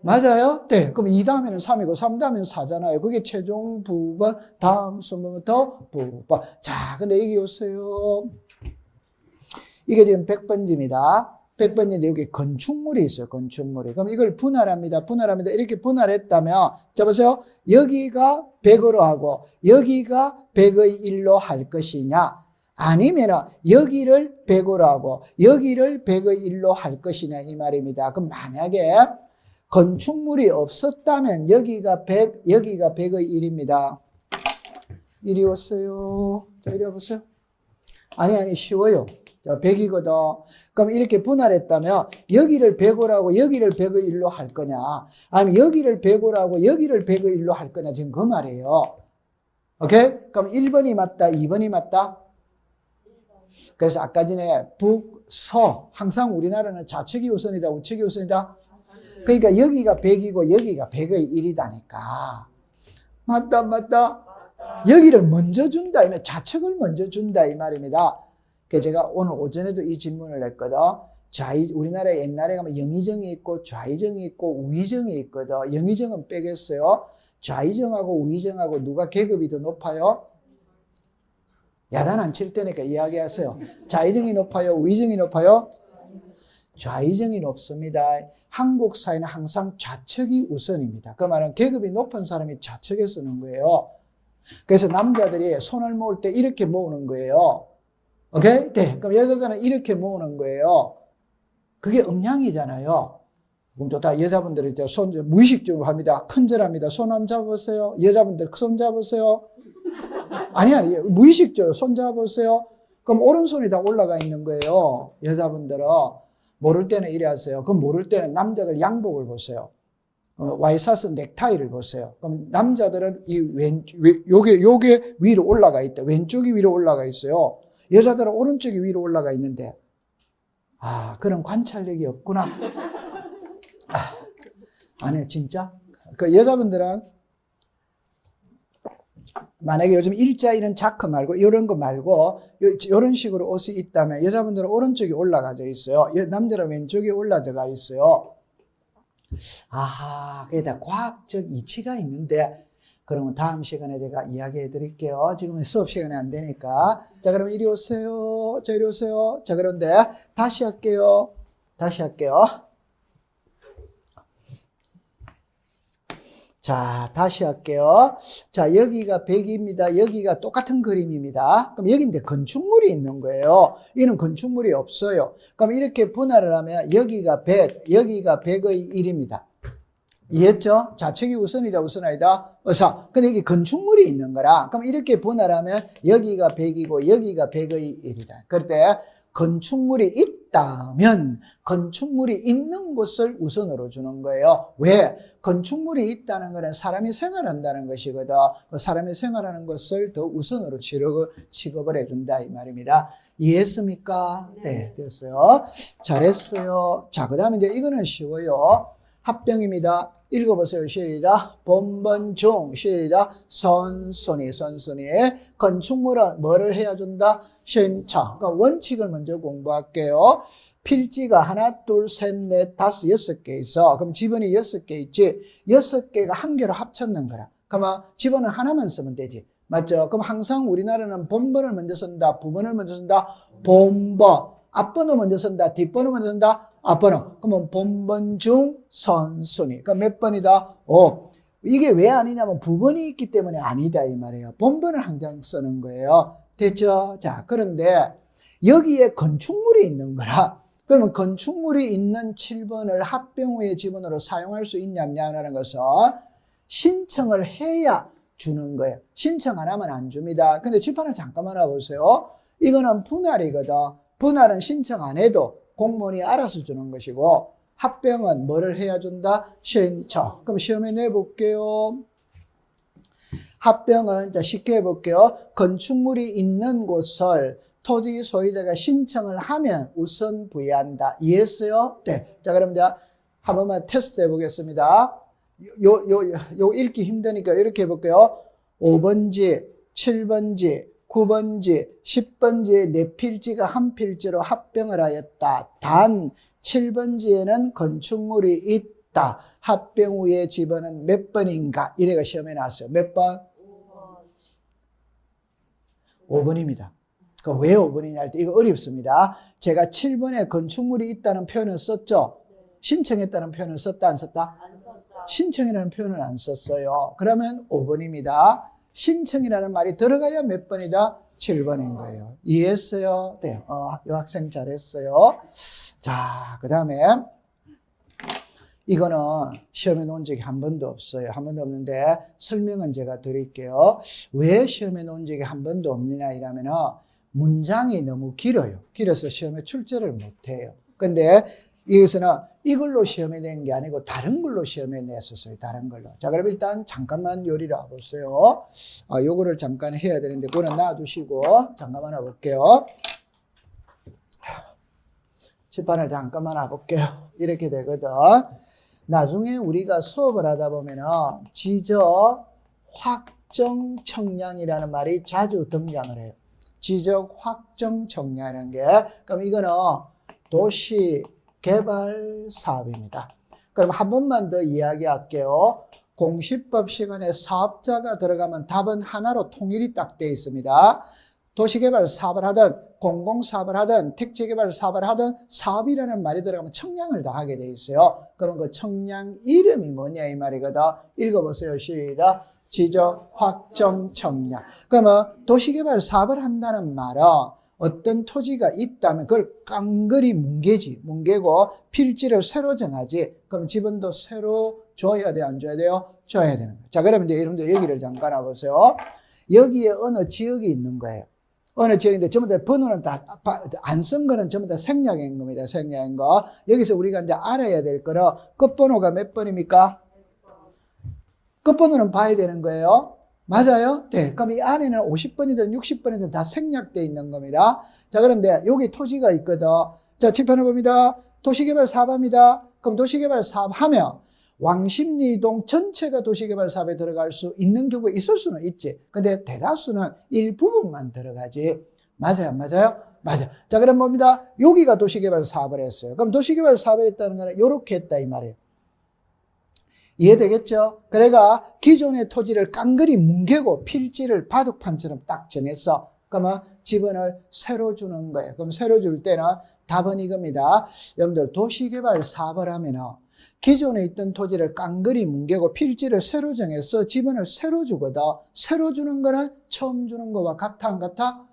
맞아요? 네. 그럼 2 다음에는 3이고 3 다음에는 4잖아요. 그게 최종 부분, 다음 순번부터 부분. 자, 근데 여기 오세요. 이게 지금 100번지입니다. 100번인데 여기 건축물이 있어요. 건축물이. 그럼 이걸 분할합니다. 이렇게 분할했다면 자 보세요. 여기가 100으로 하고 여기가 100의 1로 할 것이냐 아니면 여기를 100으로 하고 여기를 100의 1로 할 것이냐 이 말입니다. 그럼 만약에 건축물이 없었다면 여기가 100, 여기가 100의 1입니다. 이리 오세요. 자, 이리 와보세요. 아니 쉬워요. 100이거든. 그럼 이렇게 분할했다면 여기를 100으로 하고 여기를 100의 1로 할 거냐 아니면 여기를 100으로 하고 여기를 100의 1로 할 거냐 지금 그 말이에요. 오케이? 그럼 1번이 맞다, 2번이 맞다? 그래서 아까 전에 북, 서 항상 우리나라는 좌측이 우선이다, 우측이 우선이다? 그러니까 여기가 100이고 여기가 100의 1이다니까. 맞다, 맞다? 여기를 먼저 준다, 이면 좌측을 먼저 준다 이 말입니다. 그래서 제가 오늘 오전에도 이 질문을 했거든. 우리나라에 옛날에 가면 영의정이 있고 좌의정이 있고 우의정이 있거든. 영의정은 빼겠어요. 좌의정하고 우의정하고 누가 계급이 더 높아요? 야단 안 칠 때니까 이야기하세요. 좌의정이 높아요? 우의정이 높아요? 좌의정이 높습니다. 한국 사회는 항상 좌측이 우선입니다. 그 말은 계급이 높은 사람이 좌측에 쓰는 거예요. 그래서 남자들이 손을 모을 때 이렇게 모으는 거예요. 오케이? 네. 그럼 여자들은 이렇게 모으는 거예요. 그게 음양이잖아요. 그럼 또 다 여자분들이 손 무의식적으로 합니다. 큰절합니다. 손 한번 잡아보세요. 여자분들 손 잡으세요. 아니, 무의식적으로 손 잡아보세요. 그럼 오른손이 다 올라가 있는 거예요. 여자분들은. 모를 때는 이래 하세요. 그럼 모를 때는 남자들 양복을 보세요. 와이셔츠 넥타이를 보세요. 그럼 남자들은 요게 위로 올라가 있다. 왼쪽이 위로 올라가 있어요. 여자들은 오른쪽이 위로 올라가 있는데, 그런 관찰력이 없구나. 아니요, 진짜. 그 여자분들은 만약에 요즘 일자 이런 자크 말고 이런 거 말고 이런 식으로 옷이 있다면 여자분들은 오른쪽이 올라가져 있어요. 남자는 왼쪽이 올라가 있어요. 그게 다 과학적 이치가 있는데, 그러면 다음 시간에 제가 이야기해 드릴게요. 지금은 수업 시간이 안 되니까. 자, 그럼 이리 오세요. 자, 이리 오세요. 자, 그런데 다시 할게요. 자, 다시 할게요. 자, 여기가 100입니다. 여기가 똑같은 그림입니다. 그럼 여기인데 건축물이 있는 거예요. 여기는 건축물이 없어요. 그럼 이렇게 분할을 하면 여기가 100, 여기가 100의 1입니다. 이해했죠? 좌측이 우선이다, 우선 아니다? 근데 이게 건축물이 있는 거라. 그럼 이렇게 분할하면 여기가 100이고 여기가 100의 1이다. 그럴 때 건축물이 있다면 건축물이 있는 곳을 우선으로 주는 거예요. 왜? 건축물이 있다는 것은 사람이 생활한다는 것이거든. 그 사람이 생활하는 것을 더 우선으로 취급을 해준다 이 말입니다. 이해했습니까? 네, 됐어요. 잘했어요. 자, 그 다음에 이제 이거는 쉬워요. 합병입니다. 읽어보세요. 시작. 본번중. 시작. 선순위. 건축물은 뭐를 해야 준다? 신청. 그러니까 원칙을 먼저 공부할게요. 필지가 하나, 둘, 셋, 넷, 다섯, 6개 있어. 그럼 지번이 6개 있지. 6개가 한 개로 합쳤는 거라. 그러면 지번은 하나만 쓰면 되지. 맞죠? 그럼 항상 우리나라는 본번을 먼저 쓴다. 부번을 먼저 쓴다. 본번. 앞번호 먼저 쓴다. 뒷번호 먼저 쓴다. 앞번호. 그러면 본번 중 선순위. 그러니까 몇 번이다? 5. 이게 왜 아니냐면 부번이 있기 때문에 아니다 이 말이에요. 본번을 항상 쓰는 거예요. 됐죠? 자, 그런데 여기에 건축물이 있는 거라. 그러면 건축물이 있는 7번을 합병 후의 지번으로 사용할 수 있냐 없냐라는 것은 신청을 해야 주는 거예요. 신청 안 하면 안 줍니다. 근데 칠판을 잠깐만 와보세요. 이거는 분할이거든. 분할은 신청 안 해도 공무원이 알아서 주는 것이고, 합병은 뭐를 해야 준다? 신청. 그럼 시험에 내볼게요. 합병은 자 쉽게 해볼게요. 건축물이 있는 곳을 토지 소유자가 신청을 하면 우선 부여한다. 이해했어요? 네. 자, 그럼 자 한 번만 테스트 해보겠습니다. 요 읽기 힘드니까 이렇게 해볼게요. 5번지, 7번지, 9번지, 10번지의 네 필지가 한 필지로 합병을 하였다. 단 7번지에는 건축물이 있다. 합병 후의 지번은 몇 번인가? 이래가 시험에 나왔어요. 몇 번? 5번입니다. 그럼 왜 5번이냐 할 때 이거 어렵습니다. 제가 7번에 건축물이 있다는 표현을 썼죠? 신청했다는 표현을 썼다 안 썼다? 안 썼다. 신청이라는 표현을 안 썼어요. 그러면 5번입니다. 신청이라는 말이 들어가야 몇 번이다? 7번인 거예요. 이해했어요? 네. 이 학생 잘했어요. 자, 그 다음에 이거는 시험에 놓은 적이 한 번도 없어요. 한 번도 없는데 설명은 제가 드릴게요. 왜 시험에 놓은 적이 한 번도 없느냐 이러면은 문장이 너무 길어요. 길어서 시험에 출제를 못해요. 근데 여기서는 이걸로 시험에 낸 게 아니고 다른 걸로 시험에 냈었어요. 다른 걸로. 자, 그럼 일단 잠깐만 요리를 와보세요. 요거를 잠깐 해야 되는데 그거는 놔두시고 잠깐만 와볼게요. 칠판을 잠깐만 와볼게요. 이렇게 되거든. 나중에 우리가 수업을 하다 보면은 지적 확정 청량이라는 말이 자주 등장을 해요. 지적 확정 청량이라는 게, 그럼 이거는 도시 개발 사업입니다. 그럼 한 번만 더 이야기할게요. 공시법 시간에 사업자가 들어가면 답은 하나로 통일이 딱 되어 있습니다. 도시개발 사업을 하든 공공사업을 하든 택지개발 사업을 하든 사업이라는 말이 들어가면 청량을 다 하게 되어 있어요. 그러면 그 청량 이름이 뭐냐 이 말이거든. 읽어보세요. 시작. 지적 확정 청량. 그러면 도시개발 사업을 한다는 말은 어떤 토지가 있다면 그걸 깡그리 뭉개고 필지를 새로 정하지. 그럼 지분도 새로 줘야 돼, 안 줘야 돼요? 줘야 되는 거예요. 자, 그러면 이제 여러분들 여기를 잠깐 와보세요. 여기에 어느 지역이 있는 거예요. 어느 지역인데 전부 다 번호는 다 안 쓴 거는 전부 다 생략인 겁니다. 생략인 거. 여기서 우리가 이제 알아야 될 거는 끝번호가 몇 번입니까? 끝번호는 봐야 되는 거예요. 맞아요? 네. 그럼 이 안에는 50번이든 60번이든 다 생략되어 있는 겁니다. 자, 그런데 여기 토지가 있거든. 자, 칠판을 봅니다. 도시개발 사업합니다. 그럼 도시개발 사업 하면 왕십리동 전체가 도시개발 사업에 들어갈 수 있는 경우가 있을 수는 있지. 근데 대다수는 일부분만 들어가지. 맞아요? 맞아요? 맞아요. 자, 그럼 봅니다. 여기가 도시개발 사업을 했어요. 그럼 도시개발 사업을 했다는 거는 이렇게 했다 이 말이에요. 이해되겠죠? 그래가 기존의 토지를 깡그리 뭉개고 필지를 바둑판처럼 딱 정했어. 그러면 지분을 새로 주는 거예요. 그럼 새로 줄 때는 답은 이겁니다. 여러분들 도시개발 사업을 하면은 기존에 있던 토지를 깡그리 뭉개고 필지를 새로 정해서 지분을 새로 주거든. 새로 주는 거는 처음 주는 거와 같아 안 같아?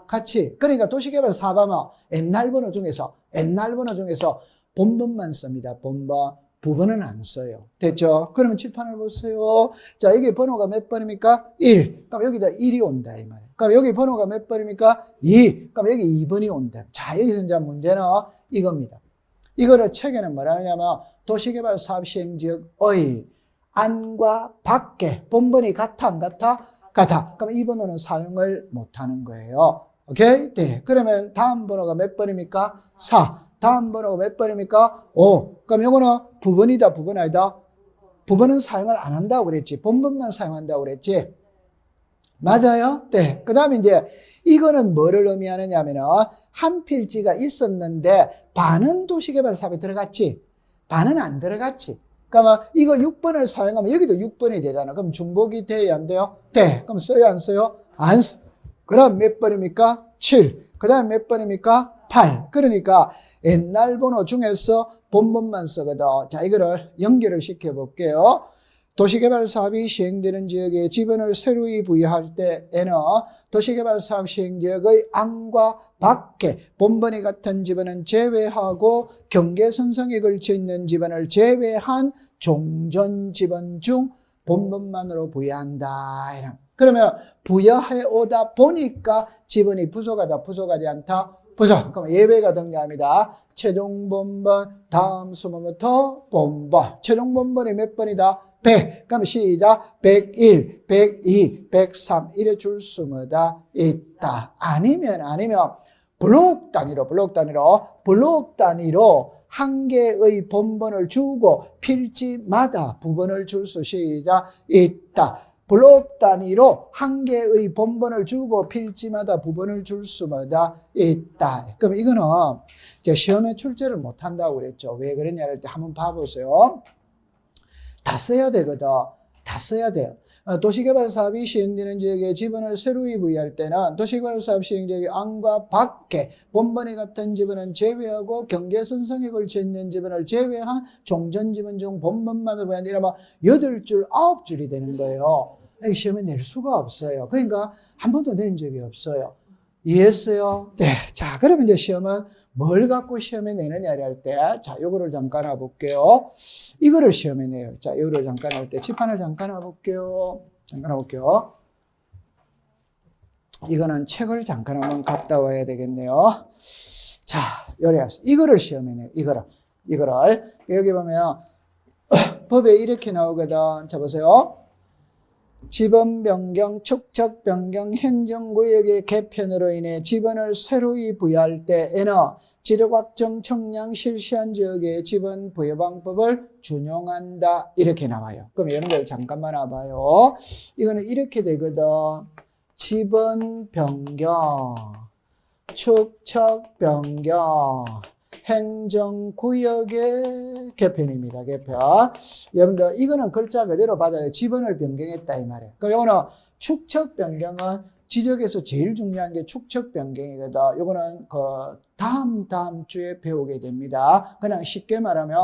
같이. 그러니까 도시개발 사업하면 옛날 번호 중에서 본번만 씁니다. 본번. 부번은 안 써요. 됐죠? 그러면 칠판을 보세요. 자, 여기 번호가 몇 번입니까? 1. 그럼 여기다 1이 온다, 이 말이에요. 그럼 여기 번호가 몇 번입니까? 2. 그럼 여기 2번이 온다. 자, 여기서 이제 문제는 이겁니다. 이거를 책에는 뭐라 하냐면 도시개발 사업 시행지역의 안과 밖에 본번이 같아, 안 같아? 같아. 그럼 이 번호는 사용을 못 하는 거예요. 오케이? 네. 그러면 다음 번호가 몇 번입니까? 4. 다음 번호가 몇 번입니까? 5. 그럼 이거는 부번이다, 부번 아니다? 부번은 사용을 안 한다고 그랬지. 본번만 사용한다고 그랬지. 맞아요? 네. 그 다음에 이제 이거는 뭐를 의미하느냐 하면은 한 필지가 있었는데 반은 도시개발 사업에 들어갔지. 반은 안 들어갔지. 그러면 이거 6번을 사용하면 여기도 6번이 되잖아. 그럼 중복이 돼야 안 돼요? 네. 그럼 써요, 안 써요? 안 써. 그럼 몇 번입니까? 7. 그 다음 몇 번입니까? 8. 그러니까 옛날 번호 중에서 본번만 쓰거든. 자, 이거를 연결을 시켜볼게요. 도시개발 사업이 시행되는 지역에 지분을 새로이 부여할 때에는 도시개발 사업 시행지역의 안과 밖에 본번이 같은 지분은 제외하고 경계선상에 걸쳐 있는 지분을 제외한 종전 지분 중 본번만으로 부여한다. 그러면 부여해 오다 보니까 지분이 부족하다, 부족하지 않다? 부족. 그럼 예외가 등장합니다. 최종 본번, 다음 수문부터 본번. 최종 본번이 몇 번이다? 100. 그럼 시작. 101, 102, 103 이래 줄 수마다 있다. 아니면 블록 단위로 한 개의 본번을 주고 필지마다 부번을 줄 수 시작 있다. 블록 단위로 한 개의 본번을 주고 필지마다 부번을 줄 수마다 있다. 그럼 이거는 제가 시험에 출제를 못 한다고 그랬죠. 왜 그러냐 할 때 한번 봐보세요. 다 써야 되거든. 다 써야 돼요. 도시개발 사업이 시행되는 지역에 지분을 새로이 부여할 때는 도시개발 사업 시행지역의 안과 밖에 본번이 같은 지분은 제외하고 경계선상에 걸쳐 있는 지분을 제외한 종전지분 중 본번만으로 부여한다. 이러면 8줄, 9줄이 되는 거예요. 이게 시험에 낼 수가 없어요. 그러니까 한 번도 낸 적이 없어요. 이해했어요? 네. 자, 그러면 이제 시험은 뭘 갖고 시험에 내느냐를 할 때, 자, 요거를 잠깐 해볼게요. 이거를 시험에 내요. 자, 요거를 잠깐 할 때, 칠판을 잠깐 해볼게요. 이거는 책을 잠깐 한번 갔다 와야 되겠네요. 자, 요래 이거를 시험에 내요. 이거를. 이거를. 여기 보면 법에 이렇게 나오거든. 자, 보세요. 지번 변경, 축척 변경, 행정구역의 개편으로 인해 지번을 새로이 부여할 때에는 지력확정 청량 실시한 지역의 지번 부여 방법을 준용한다. 이렇게 나와요. 그럼 여러분들 잠깐만 와봐요. 이거는 이렇게 되거든. 지번 변경, 축척 변경, 행정구역의 개편입니다. 개편. 여러분들 이거는 글자 그대로 받아요. 지번을 변경했다 이 말이에요. 그러니까 이거는 축척 변경은 지적에서 제일 중요한 게 축척 변경이거든. 이거는 그 다음 주에 배우게 됩니다. 그냥 쉽게 말하면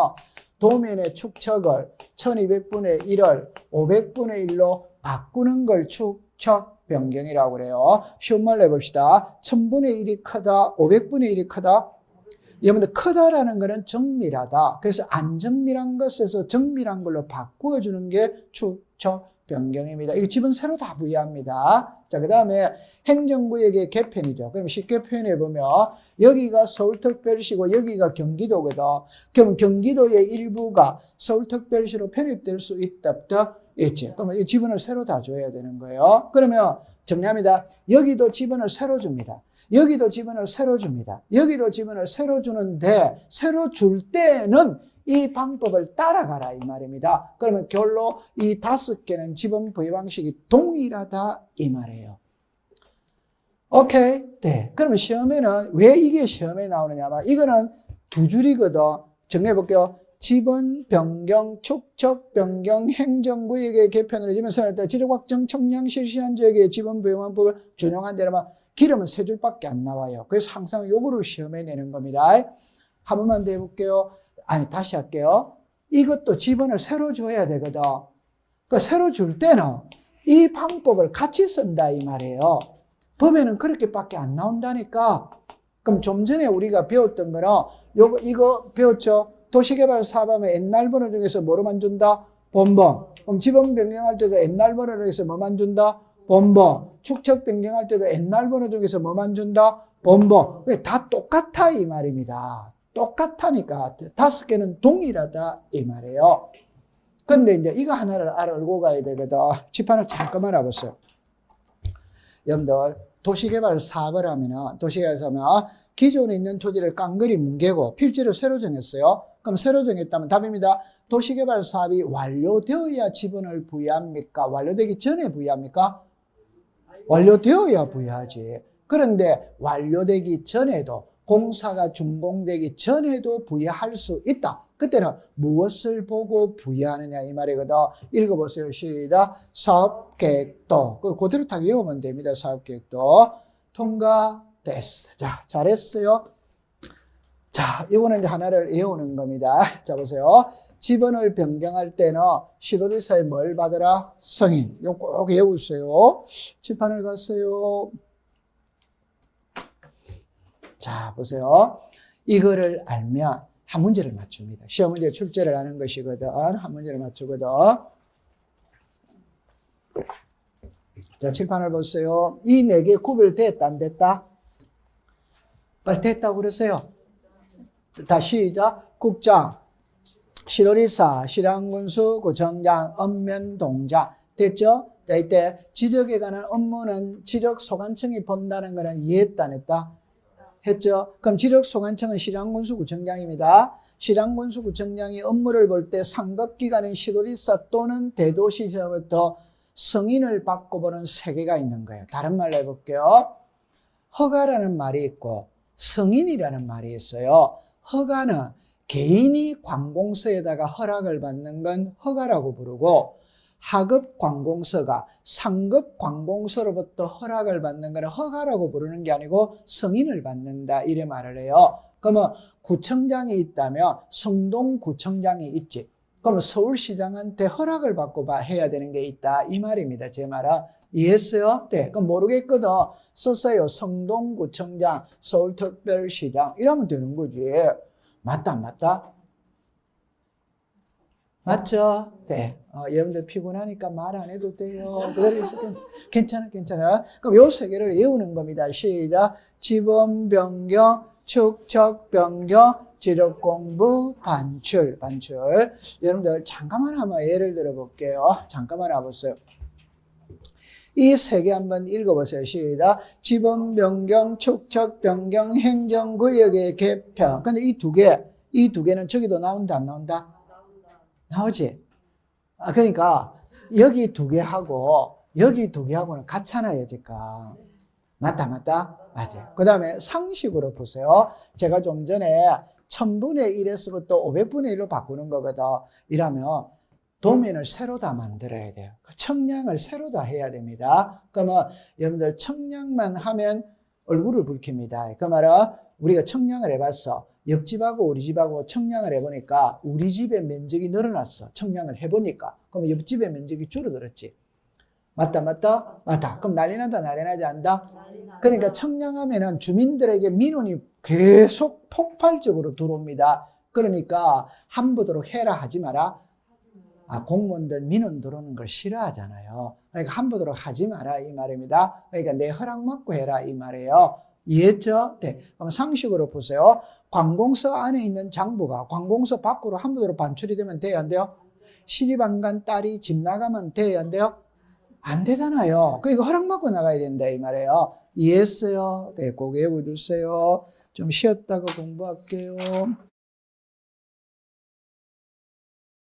도면의 축척을 1200분의 1을 500분의 1로 바꾸는 걸 축척 변경이라고 그래요. 쉬운 말로 해봅시다. 1000분의 1이 크다, 500분의 1이 크다. 여러분들 크다라는 것은 정밀하다. 그래서 안정밀한 것에서 정밀한 걸로 바꾸어주는 게 축척 변경입니다. 이거 집은 새로 다 부여합니다. 자, 그 다음에 행정구역의 개편이죠. 그럼 쉽게 표현해보면 여기가 서울특별시고 여기가 경기도거든. 그럼 경기도의 일부가 서울특별시로 편입될 수 있다. 있지. 그러면 이 지분을 새로 다 줘야 되는 거예요. 그러면 정리합니다. 여기도 지분을 새로 줍니다. 여기도 지분을 새로 줍니다. 여기도 지분을 새로 주는데 새로 줄 때는 이 방법을 따라가라 이 말입니다. 그러면 결로 이 5개는 지분 부여 방식이 동일하다 이 말이에요. 오케이? 네. 그러면 시험에는 왜 이게 시험에 나오느냐? 이거는 두 줄이거든. 정리해 볼게요. 지번 변경, 축척 변경, 행정구역의 개편을 지면서 지력확정 청량 실시한 지역의 지번 부여 방법을 준용한 데는 기름은 3줄밖에 안 나와요. 그래서 항상 요거를 시험에 내는 겁니다. 한 번만 더 해볼게요. 아니, 다시 할게요. 이것도 지번을 새로 줘야 되거든. 그 새로 줄 때는 이 방법을 같이 쓴다 이 말이에요. 법에는 그렇게밖에 안 나온다니까. 그럼 좀 전에 우리가 배웠던 거는 이거 배웠죠? 도시개발 사업하면 옛날 번호 중에서 뭐로만 준다? 본번. 그럼 지번 변경할 때도 옛날 번호 중에서 뭐만 준다? 본번. 축척 변경할 때도 옛날 번호 중에서 뭐만 준다? 본번. 다 똑같아 이 말입니다. 똑같다니까. 5개는 동일하다 이 말이에요. 근데 이제 이거 하나를 알고 가야 되거든. 칠판을 잠깐만 알아보세요. 여러분들 도시개발 사업을 하면은 도시개발 사업을 하면 기존에 있는 토지를 깡그리 뭉개고 필지를 새로 정했어요. 그럼 새로 정했다면 답입니다. 도시개발 사업이 완료되어야 지분을 부여합니까? 완료되기 전에 부여합니까? 완료되어야 부여하지. 그런데 완료되기 전에도 공사가 준공되기 전에도 부여할 수 있다. 그때는 무엇을 보고 부여하느냐 이 말이거든. 읽어보세요. 시작. 사업계획도. 그대로 딱 외우면 됩니다. 사업계획도. 통과됐어. 자, 잘했어요. 자, 이거는 이제 하나를 외우는 겁니다. 자, 보세요. 지번을 변경할 때는 시도지사에 뭘 받으라? 승인. 이거 꼭 외우세요. 칠판을 갔어요. 자, 보세요. 이거를 알면 한 문제를 맞춥니다. 시험 문제 출제를 하는 것이거든. 한 문제를 맞추거든. 자, 칠판을 보세요. 이 4개 구별됐다, 안 됐다? 빨리 됐다고 그러세요. 다시 시작. 국장, 시도지사, 시랑군수, 구청장, 읍면동장. 됐죠? 자, 이때 지적에 관한 업무는 지적소관청이 본다는 거는 이해했다, 안 했다? 했죠? 그럼 지적소관청은 시랑군수구청장입니다. 시랑군수구청장이 업무를 볼 때 상급기관인 시도지사 또는 대도시지사부터 승인을 받고 보는 세계가 있는 거예요. 다른 말로 해볼게요. 허가라는 말이 있고 승인이라는 말이 있어요. 허가는 개인이 관공서에다가 허락을 받는 건 허가라고 부르고 하급 관공서가 상급 관공서로부터 허락을 받는 것은 허가라고 부르는 게 아니고 승인을 받는다 이래 말을 해요. 그러면 구청장이 있다면 성동구청장이 있지. 그러면 서울시장한테 허락을 받고 해야 되는 게 있다 이 말입니다. 제 말은 이해했어요? 네. 그럼 모르겠거든. 썼어요. 성동구청장, 서울특별시장 이러면 되는 거지. 맞다 안 맞다? 맞죠? 네. 여러분들 피곤하니까 말 안 해도 돼요. 그대로 있으면 괜찮아. 그럼 요 3개를 외우는 겁니다. 시작. 지번 변경, 축척, 변경, 지력 공부, 반출. 여러분들 잠깐만 한번 예를 들어 볼게요. 잠깐만 와보세요. 이 세 개 한번 읽어보세요. 시작. 지번 변경, 축척 변경, 행정구역의 개편. 근데 이 두 개는 저기도 나온다, 안 나온다? 나오지? 그러니까 여기 두 개하고 여기 두 개하고는 같잖아요, 지금. 맞다. 맞아요. 그 다음에 상식으로 보세요. 제가 좀 전에 1000분의 1에서부터 500분의 1로 바꾸는 거거든. 이러면 도면을 새로 다 만들어야 돼요. 청량을 새로 다 해야 됩니다. 그러면 여러분들 청량만 하면 얼굴을 붉힙니다. 그 말은 우리가 청량을 해봤어. 옆집하고 우리 집하고 청량을 해보니까 우리 집의 면적이 늘어났어. 청량을 해보니까. 그럼 옆집의 면적이 줄어들었지. 맞다. 그럼 난리 나지 않다? 그러니까 청량하면은 주민들에게 민원이 계속 폭발적으로 들어옵니다. 그러니까 함부도록 해라 하지 마라. 공무원들 민원 들어오는 걸 싫어하잖아요. 그러니까 함부도록 하지 마라 이 말입니다. 그러니까 내 허락 받고 해라 이 말이에요. 이해했죠? 네. 그럼 상식으로 보세요. 관공서 안에 있는 장부가 관공서 밖으로 함부도록 반출이 되면 돼요, 안 돼요? 시집 안 간 딸이 집 나가면 돼요, 안 돼요? 안 되잖아요. 그러니까 허락 받고 나가야 된다 이 말이에요. 이해했어요? 네, 꼭 외워두세요. 좀 쉬었다가 공부할게요.